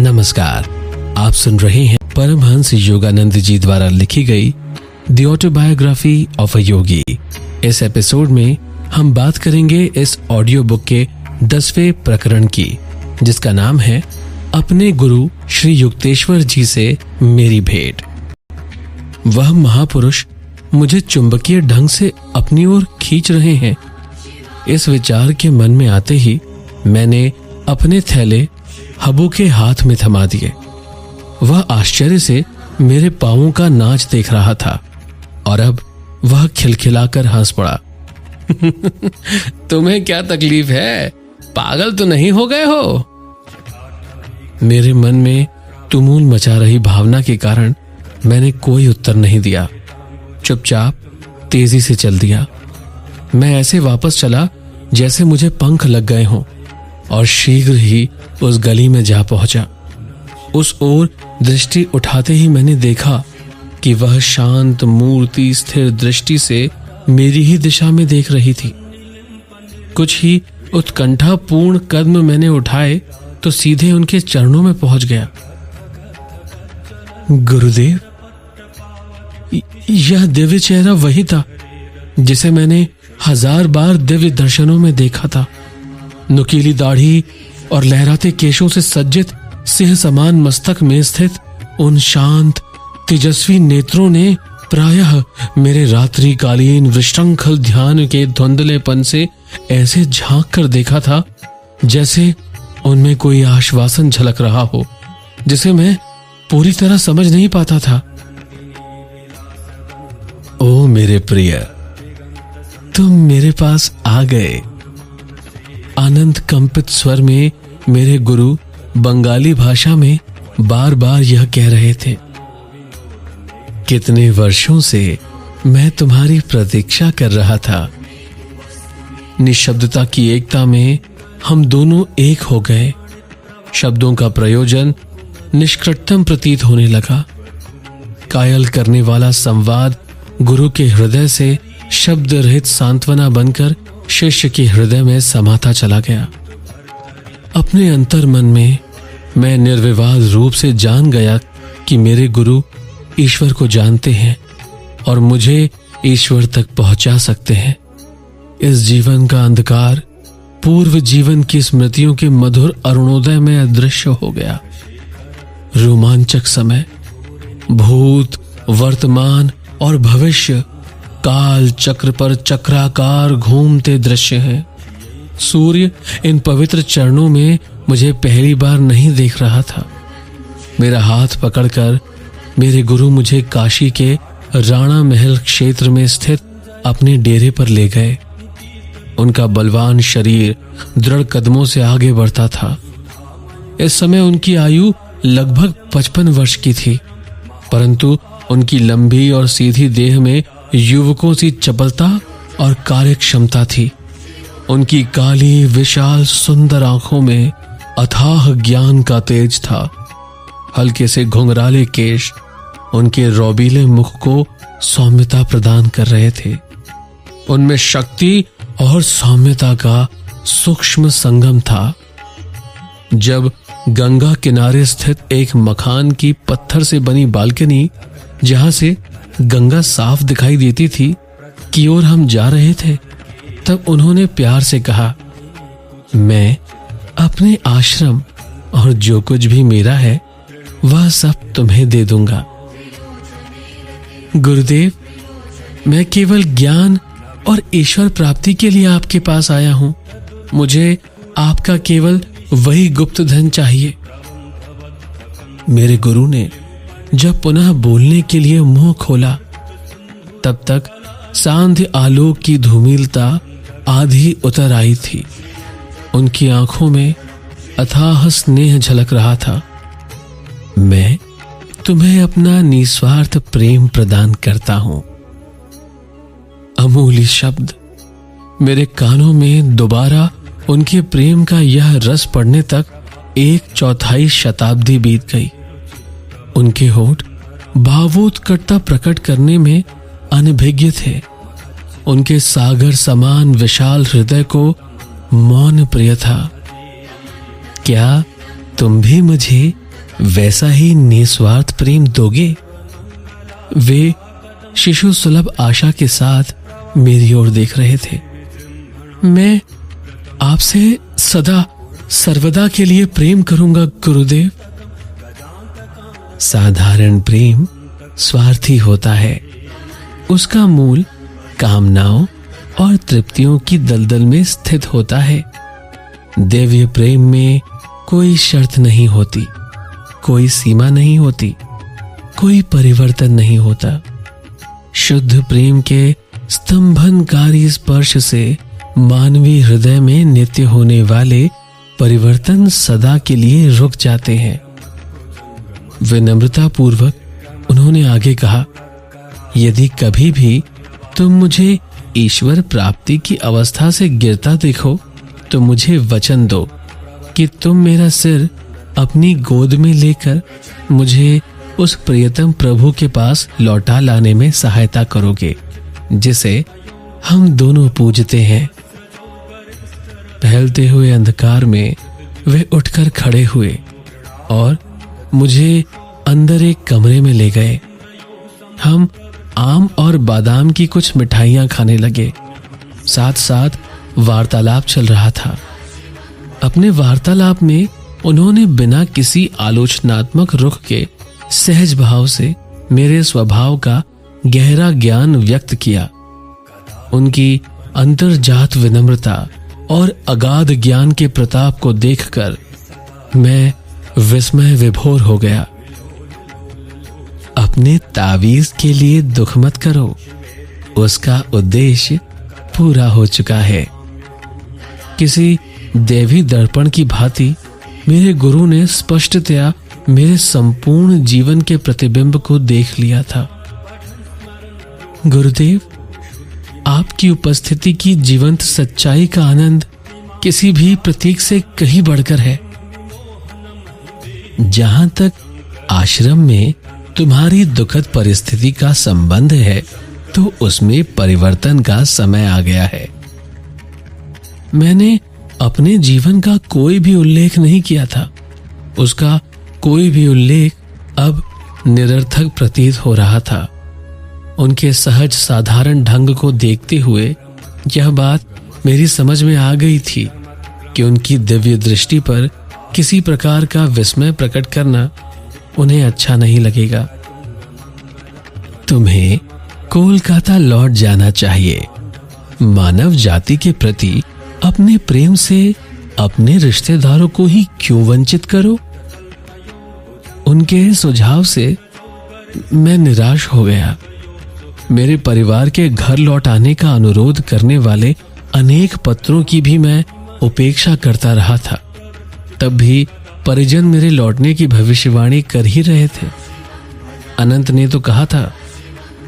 नमस्कार, आप सुन रहे हैं परमहंस योगानंद जी द्वारा लिखी गई द ऑटोबायोग्राफी ऑफ अ योगी। इस एपिसोड में हम बात करेंगे इस ऑडियो बुक के 10वें प्रकरण की, जिसका नाम है अपने गुरु श्री युक्तेश्वर जी से मेरी भेंट। वह महापुरुष मुझे चुंबकीय ढंग से अपनी ओर खींच रहे हैं। इस विचार के मन में आते ही मैंने अपने थैले हबू के हाथ में थमा दिए। वह आश्चर्य से मेरे पांवों का नाच देख रहा था और अब वह खिलखिलाकर हंस पड़ा। तुम्हें क्या तकलीफ है? पागल तो नहीं हो गए हो? मेरे मन में तुमुल मचा रही भावना के कारण मैंने कोई उत्तर नहीं दिया। चुपचाप तेजी से चल दिया। मैं ऐसे वापस चला जैसे मुझे पंख लग गए हों और शीघ्र ही उस गली में जा पहुंचा। उस ओर दृष्टि उठाते ही मैंने देखा कि वह शांत मूर्ति स्थिर दृष्टि से मेरी ही दिशा में देख रही थी। कुछ ही उत्कंठापूर्ण कदम मैंने उठाए तो सीधे उनके चरणों में पहुंच गया। गुरुदेव, यह दिव्य चेहरा वही था जिसे मैंने 1000 बार दिव्य दर्शनों में देखा था। नुकीली दाढ़ी और लहराते केशों से सज्जित सिंह समान मस्तक में स्थित उन शांत तेजस्वी नेत्रों ने प्रायः मेरे रात्रिकालीन विशृंखल ध्यान के धुंधलेपन से ऐसे झांक कर देखा था जैसे उनमें कोई आश्वासन झलक रहा हो, जिसे मैं पूरी तरह समझ नहीं पाता था। ओ मेरे प्रिय, तुम मेरे पास आ गए। आनंद कंपित स्वर में मेरे गुरु बंगाली भाषा में बार बार यह कह रहे थे। कितने वर्षों से मैं तुम्हारी प्रतीक्षा कर रहा था। निशब्दता की एकता में हम दोनों एक हो गए। शब्दों का प्रयोजन निष्कटतम प्रतीत होने लगा। कायल करने वाला संवाद गुरु के हृदय से शब्द रहित सांत्वना बनकर शिष्य के हृदय में समाता चला गया। अपने अंतर मन में मैं निर्विवाद रूप से जान गया कि मेरे गुरु ईश्वर को जानते हैं और मुझे ईश्वर तक पहुंचा सकते हैं। इस जीवन का अंधकार पूर्व जीवन की स्मृतियों के मधुर अरुणोदय में अदृश्य हो गया। रोमांचक समय, भूत, वर्तमान और भविष्य काल चक्र पर चक्राकार घूमते दृश्य हैं। सूर्य इन पवित्र चरणों में मुझे पहली बार नहीं देख रहा था। मेरा हाथ पकड़कर मेरे गुरु मुझे काशी के राणा महल क्षेत्र में स्थित अपने डेरे पर ले गए। उनका बलवान शरीर दृढ़ कदमों से आगे बढ़ता था। इस समय उनकी आयु लगभग 55 वर्ष की थी, परंतु उनकी लंबी और सीधी देह में युवकों सी चपलता और कार्यक्षमता थी। उनकी काली विशाल सुंदर आंखों में अथाह ज्ञान का तेज था। हल्के से घुंघराले केश उनके रौबीले मुख को सौम्यता प्रदान कर रहे थे। उनमें शक्ति और सौम्यता का सूक्ष्म संगम था। जब गंगा किनारे स्थित एक मकान की पत्थर से बनी बालकनी, जहां से गंगा साफ दिखाई देती थी, की ओर हम जा रहे थे, तब उन्होंने प्यार से कहा, मैं अपने आश्रम और जो कुछ भी मेरा है वह सब तुम्हें दे दूंगा। गुरुदेव, मैं केवल ज्ञान और ईश्वर प्राप्ति के लिए आपके पास आया हूं। मुझे आपका केवल वही गुप्त धन चाहिए। मेरे गुरु ने जब पुनः बोलने के लिए मुंह खोला, तब तक सांध्य आलोक की धूमिलता आधी उतर आई थी। उनकी आंखों में अथाह स्नेह झलक रहा था। मैं तुम्हें अपना निस्वार्थ प्रेम प्रदान करता हूं। अमूल्य शब्द मेरे कानों में दोबारा उनके प्रेम का यह रस पड़ने तक 1/4 शताब्दी बीत गई। उनके होठ भावोत्कटता प्रकट करने में अनभिज्ञ थे। उनके सागर समान विशाल हृदय को मौन प्रिय था। क्या तुम भी मुझे वैसा ही निस्वार्थ प्रेम दोगे? वे शिशु सुलभ आशा के साथ मेरी ओर देख रहे थे। मैं आपसे सदा सर्वदा के लिए प्रेम करूंगा गुरुदेव। साधारण प्रेम स्वार्थी होता है। उसका मूल कामनाओं और तृप्तियों की दलदल में स्थित होता है। दिव्य प्रेम में कोई शर्त नहीं होती, कोई सीमा नहीं होती, कोई परिवर्तन नहीं होता। शुद्ध प्रेम के स्तंभनकारी स्पर्श से मानवीय हृदय में नित्य होने वाले परिवर्तन सदा के लिए रुक जाते हैं। विनम्रता पूर्वक उन्होंने आगे कहा, यदि कभी भी तुम मुझे ईश्वर प्राप्ति की अवस्था से गिरता देखो तो मुझे वचन दो कि तुम मेरा सिर अपनी गोद में लेकर मुझे उस प्रियतम प्रभु के पास लौटा लाने में सहायता करोगे जिसे हम दोनों पूजते हैं। फैलते हुए अंधकार में वे उठकर खड़े हुए और मुझे अंदर एक कमरे में ले गए। हम आम और बादाम की कुछ मिठाइयां खाने लगे। साथ साथ वार्तालाप चल रहा था। अपने वार्तालाप में उन्होंने बिना किसी आलोचनात्मक रुख के सहज भाव से मेरे स्वभाव का गहरा ज्ञान व्यक्त किया। उनकी अंतर्जात विनम्रता और अगाध ज्ञान के प्रताप को देखकर मैं विस्मय विभोर हो गया। अपने तावीज के लिए दुख मत करो, उसका उद्देश्य पूरा हो चुका है। किसी देवी दर्पण की भांति मेरे गुरु ने स्पष्टतया मेरे संपूर्ण जीवन के प्रतिबिंब को देख लिया था। गुरुदेव, आपकी उपस्थिति की जीवंत सच्चाई का आनंद किसी भी प्रतीक से कहीं बढ़कर है। जहां तक आश्रम में तुम्हारी दुखद परिस्थिति का संबंध है तो उसमें परिवर्तन का समय आ गया है। मैंने अपने जीवन का कोई भी उल्लेख नहीं किया था। उसका कोई भी उल्लेख अब निरर्थक प्रतीत हो रहा था। उनके सहज साधारण ढंग को देखते हुए यह बात मेरी समझ में आ गई थी कि उनकी दिव्य दृष्टि पर किसी प्रकार का विस्मय प्रकट करना उन्हें अच्छा नहीं लगेगा। तुम्हें कोलकाता लौट जाना चाहिए। मानव जाति के प्रति अपने प्रेम से अपने रिश्तेदारों को ही क्यों वंचित करो? उनके सुझाव से मैं निराश हो गया। मेरे परिवार के घर लौट आने का अनुरोध करने वाले अनेक पत्रों की भी मैं उपेक्षा करता रहा था। तब भी परिजन मेरे लौटने की भविष्यवाणी कर ही रहे थे। अनंत ने तो कहा था,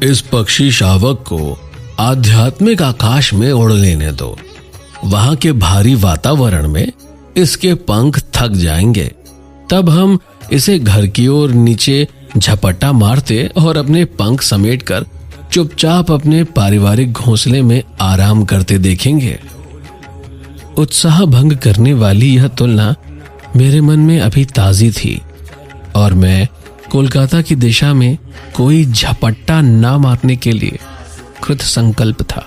इस पक्षी शावक को आध्यात्मिक आकाश में उड़ लेने दो। वहां के भारी वातावरण में इसके पंख थक जाएंगे। तब हम इसे घर की ओर नीचे झपट्टा मारते और अपने पंख समेटकर चुपचाप अपने पारिवारिक घोंसले में आराम करते देखेंगे। उत्साह भंग करने वाली यह तुलना मेरे मन में अभी ताजी थी और मैं कोलकाता की दिशा में कोई झपट्टा ना मारने के लिए कृत संकल्प था।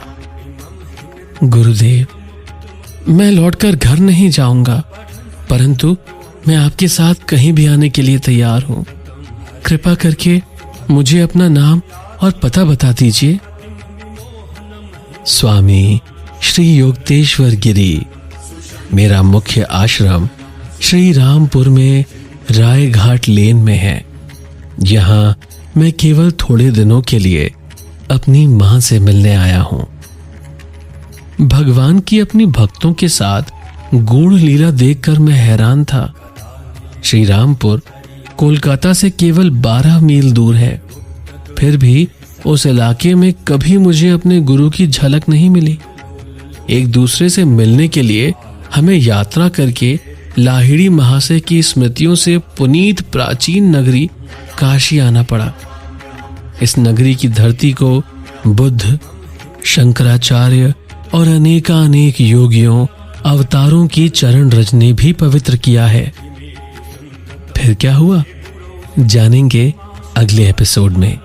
गुरुदेव, मैं लौटकर घर नहीं जाऊंगा, परंतु मैं आपके साथ कहीं भी आने के लिए तैयार हूं। कृपा करके मुझे अपना नाम और पता बता दीजिए। स्वामी श्री युक्तेश्वर गिरी। मेरा मुख्य आश्रम श्री रामपुर में रायघाट लेन में है। यहाँ मैं केवल थोड़े दिनों के लिए अपनी मां से मिलने आया हूं। भगवान की अपनी भक्तों के साथ गूढ़ लीला देखकर मैं हैरान था। श्री रामपुर कोलकाता से केवल 12 मील दूर है, फिर भी उस इलाके में कभी मुझे अपने गुरु की झलक नहीं मिली। एक दूसरे से मिलने के लिए हमें यात्रा करके लाहिड़ी महाशय की स्मृतियों से पुनीत प्राचीन नगरी काशी आना पड़ा। इस नगरी की धरती को बुद्ध, शंकराचार्य और अनेकानेक योगियों, अवतारों की चरण रज ने भी पवित्र किया है। फिर क्या हुआ? जानेंगे अगले एपिसोड में।